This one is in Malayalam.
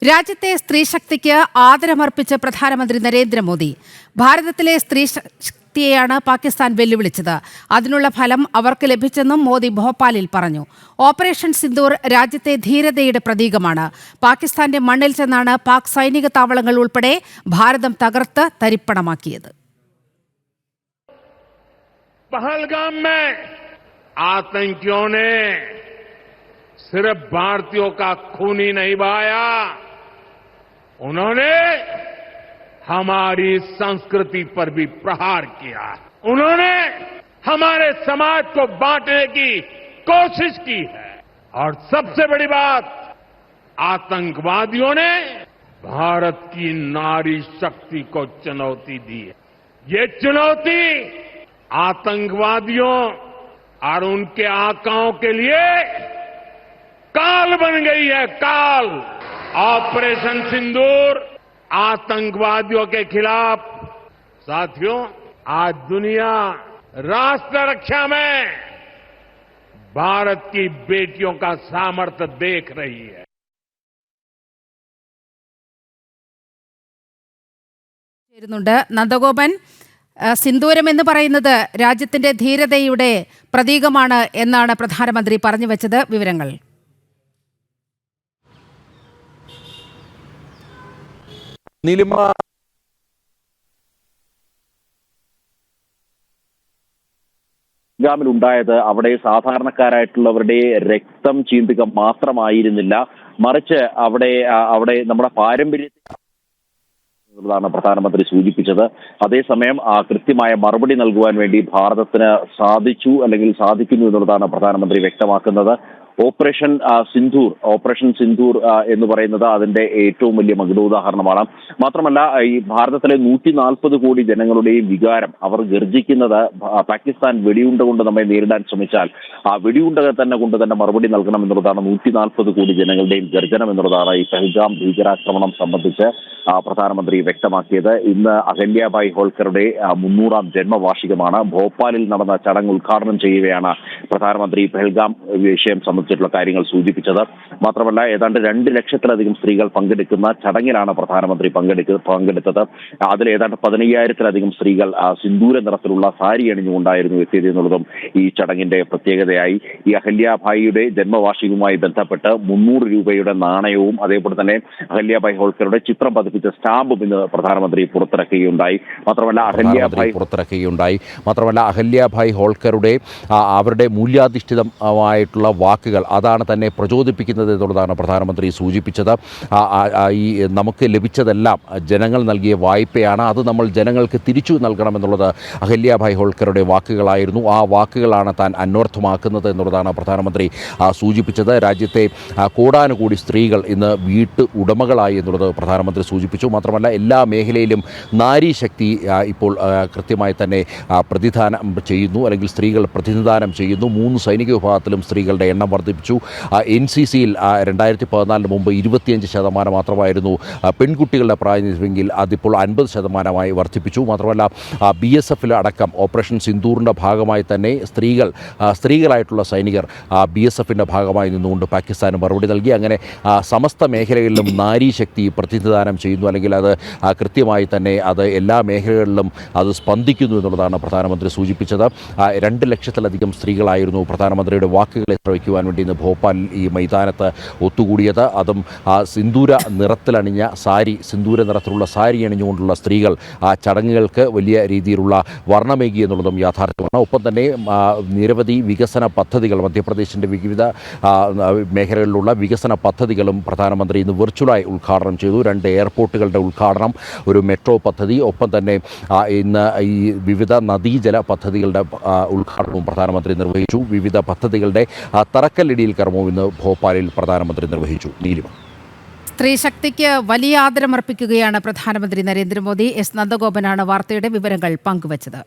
രാജ്യത്തെ സ്ത്രീശക്തിക്ക് ആദരമർപ്പിച്ച് പ്രധാനമന്ത്രി നരേന്ദ്രമോദി. ഭാരതത്തിലെ സ്ത്രീശക്തിയെയാണ് പാകിസ്ഥാൻ വെല്ലുവിളിച്ചത്. അതിനുള്ള ഫലം അവർക്ക് ലഭിച്ചെന്നും മോദി ഭോപ്പാലിൽ പറഞ്ഞു. ഓപ്പറേഷൻ സിന്ദൂർ രാജ്യത്തെ ധീരതയുടെ പ്രതീകമാണ്. പാകിസ്ഥാന്റെ മണ്ണിൽ ചെന്നാണ് പാക് സൈനിക താവളങ്ങൾ ഉൾപ്പെടെ ഭാരതം തകർത്ത് തരിപ്പണമാക്കിയത്. पहलगाम में आतंकियों ने सिर्फ भारतीयों का खून ही नहीं बहाया, उन्होंने हमारी संस्कृति पर भी प्रहार किया। उन्होंने हमारे समाज को बांटने की कोशिश की है और सबसे बड़ी बात, आतंकवादियों ने भारत की नारी शक्ति को चुनौती दी है। ये चुनौती आतंकवादियों और उनके आकाओं के लिए काल बन गई है, काल। ऑपरेशन सिंदूर आतंकवादियों के खिलाफ, साथियों, आज दुनिया राष्ट्र रक्षा में भारत की बेटियों का सामर्थ्य देख रही है। നന്ദഗോപൻ, സിന്ദൂരം എന്ന് പറയുന്നത് രാജ്യത്തിന്റെ ധീരതയുടെ പ്രതീകമാണ് എന്നാണ് പ്രധാനമന്ത്രി പറഞ്ഞു വെച്ചത്. വിവരങ്ങൾ. ഉണ്ടായത് അവിടെ സാധാരണക്കാരായിട്ടുള്ളവരുടെ രക്തം ചീന്തുക മാത്രമായിരുന്നില്ല, മറിച്ച് അവിടെ നമ്മുടെ പാരമ്പര്യത്തെ ാണ് പ്രധാനമന്ത്രി സൂചിപ്പിച്ചത്. അതേസമയം കൃത്യമായ മറുപടി നൽകുവാൻ വേണ്ടി ഭാരതത്തിന് സാധിക്കുന്നു എന്നുള്ളതാണ് പ്രധാനമന്ത്രി വ്യക്തമാക്കുന്നത്. ഓപ്പറേഷൻ സിന്ദൂർ എന്ന് പറയുന്നത് അതിന്റെ ഏറ്റവും വലിയ മകുടോദാഹരണമാണ്. മാത്രമല്ല, ഈ ഭാരതത്തിലെ 140 കോടി ജനങ്ങളുടെയും വികാരം, അവർ ഗർജിക്കുന്നത് പാകിസ്ഥാൻ വെടിയുണ്ട കൊണ്ട് നമ്മെ നേരിടാൻ ശ്രമിച്ചാൽ ആ വെടിയുണ്ട കൊണ്ട് തന്നെ മറുപടി നൽകണം എന്നുള്ളതാണ് 140 കോടി ജനങ്ങളുടെയും ഗർജനം എന്നുള്ളതാണ് ഈ പഹൽഗാം ഭീകരാക്രമണം സംബന്ധിച്ച് പ്രധാനമന്ത്രി വ്യക്തമാക്കിയത്. ഇന്ന് അഹല്യാബായി ഹോൾക്കറുടെ 300ാം ജന്മവാർഷികമാണ്. ഭോപ്പാലിൽ നടന്ന ചടങ്ങ് ഉദ്ഘാടനം ചെയ്യുകയാണ് പ്രധാനമന്ത്രി പഹൽഗാം വിഷയം സംബന്ധിച്ചിട്ടുള്ള കാര്യങ്ങൾ സൂചിപ്പിച്ചത്. മാത്രമല്ല, ഏതാണ്ട് 2 ലക്ഷത്തിലധികം സ്ത്രീകൾ പങ്കെടുക്കുന്ന ചടങ്ങിലാണ് പ്രധാനമന്ത്രി പങ്കെടുത്തത്. അതിൽ ഏതാണ്ട് 15,000-ത്തിലധികം സ്ത്രീകൾ സിന്ദൂര നിറത്തിലുള്ള സാരി അണിഞ്ഞുകൊണ്ടായിരുന്നു എത്തിയത് എന്നുള്ളതും ഈ ചടങ്ങിന്റെ പ്രത്യേകതയായി. ഈ അഹല്യാഭായിയുടെ ജന്മവാർഷികവുമായി ബന്ധപ്പെട്ട് 300 രൂപയുടെ നാണയവും അതേപോലെ തന്നെ അഹല്യാഭായി ഹോൾക്കറുടെ ചിത്രം പതിപ്പിച്ച സ്റ്റാമ്പും ഇന്ന് പ്രധാനമന്ത്രി പുറത്തിറക്കുകയുണ്ടായി. മാത്രമല്ല അഹല്യാഭായി ഹോൾക്കറുടെ അവരുടെ മൂല്യാധിഷ്ഠിതമായിട്ടുള്ള വാക്കുകൾ അതാണ് തന്നെ പ്രചോദിപ്പിക്കുന്നത് എന്നുള്ളതാണ് പ്രധാനമന്ത്രി സൂചിപ്പിച്ചത്. ഈ നമുക്ക് ലഭിച്ചതെല്ലാം ജനങ്ങൾ നൽകിയ വായ്പയാണ്, അത് നമ്മൾ ജനങ്ങൾക്ക് തിരിച്ചു നൽകണമെന്നുള്ളത് അഹല്യാഭായി ഹോൾക്കറുടെ വാക്കുകളായിരുന്നു. ആ വാക്കുകളാണ് താൻ അന്വർത്ഥമാക്കുന്നത് എന്നുള്ളതാണ് പ്രധാനമന്ത്രി സൂചിപ്പിച്ചത്. രാജ്യത്തെ കോടാനുകൂടി സ്ത്രീകൾ ഇന്ന് വീട്ടു ഉടമകളായി എന്നുള്ളത് പ്രധാനമന്ത്രി സൂചിപ്പിച്ചു. മാത്രമല്ല, എല്ലാ മേഖലയിലും നാരീശക്തി ഇപ്പോൾ കൃത്യമായി തന്നെ പ്രതിദാനം ചെയ്യുന്നു, അല്ലെങ്കിൽ സ്ത്രീകൾ പ്രതിനിധാനം ചെയ്യുന്നു. 3 സൈനിക വിഭാഗത്തിലും സ്ത്രീകളുടെ എണ്ണം വർദ്ധിപ്പിച്ചു. NCCയിൽ 2014 മുമ്പ് 25% മാത്രമായിരുന്നു പെൺകുട്ടികളുടെ പ്രാതിനിധ്യമെങ്കിൽ അതിപ്പോൾ 50% വർദ്ധിപ്പിച്ചു. മാത്രമല്ല, BSF അടക്കം ഓപ്പറേഷൻ സിന്ദൂറിൻ്റെ ഭാഗമായി തന്നെ സ്ത്രീകളായിട്ടുള്ള സൈനികർ BSFിൻ്റെ ഭാഗമായി നിന്നുകൊണ്ട് പാകിസ്ഥാന് മറുപടി നൽകി. അങ്ങനെ സമസ്ത മേഖലകളിലും നാരീശക്തി പ്രതിനിധാനം ചെയ്യുന്നു, അല്ലെങ്കിൽ അത് കൃത്യമായി തന്നെ അത് എല്ലാ മേഖലകളിലും അത് സ്പന്ദിക്കുന്നു എന്നുള്ളതാണ് പ്രധാനമന്ത്രി സൂചിപ്പിച്ചത്. 2 ലക്ഷത്തിലധികം സ്ത്രീകളായിരുന്നു പ്രധാനമന്ത്രിയുടെ വാക്കുകളെ ശ്രവിക്കുവാൻ വേണ്ടി ഇന്ന് ഭോപ്പാലിൽ ഈ മൈതാനത്ത് ഒത്തുകൂടിയത്. അതും സിന്ദൂര നിറത്തിലുള്ള സാരി അണിഞ്ഞുകൊണ്ടുള്ള സ്ത്രീകൾ ചടങ്ങുകൾക്ക് വലിയ രീതിയിലുള്ള വർണ്ണമേകി എന്നുള്ളതും യാഥാർത്ഥ്യമാണ്. ഒപ്പം തന്നെ നിരവധി വികസന പദ്ധതികൾ, മധ്യപ്രദേശിൻ്റെ വിവിധ മേഖലകളിലുള്ള വികസന പദ്ധതികളും പ്രധാനമന്ത്രി ഇന്ന് വെർച്വലായി ഉദ്ഘാടനം ചെയ്തു. 2 എയർപോർട്ടുകളുടെ ഉദ്ഘാടനം, ഒരു മെട്രോ പദ്ധതി, ഒപ്പം തന്നെ ഇന്ന് ഈ വിവിധ നദീജല പദ്ധതികളുടെ ഉദ്ഘാടനവും പ്രധാനമന്ത്രി നിർവഹിച്ചു. വിവിധ പദ്ധതികളുടെ തറക്കല്ലിടിയിൽ കർമ്മവും ഇന്ന് ഭോപ്പാലിൽ പ്രധാനമന്ത്രി നിർവഹിച്ചു. നീലിമ. സ്ത്രീശക്തിക്ക് വലിയ ആദരമർപ്പിക്കുകയാണ് പ്രധാനമന്ത്രി നരേന്ദ്രമോദി. എസ് നന്ദഗോപനാണ് വാർത്തയുടെ വിവരങ്ങൾ പങ്കുവച്ചത്.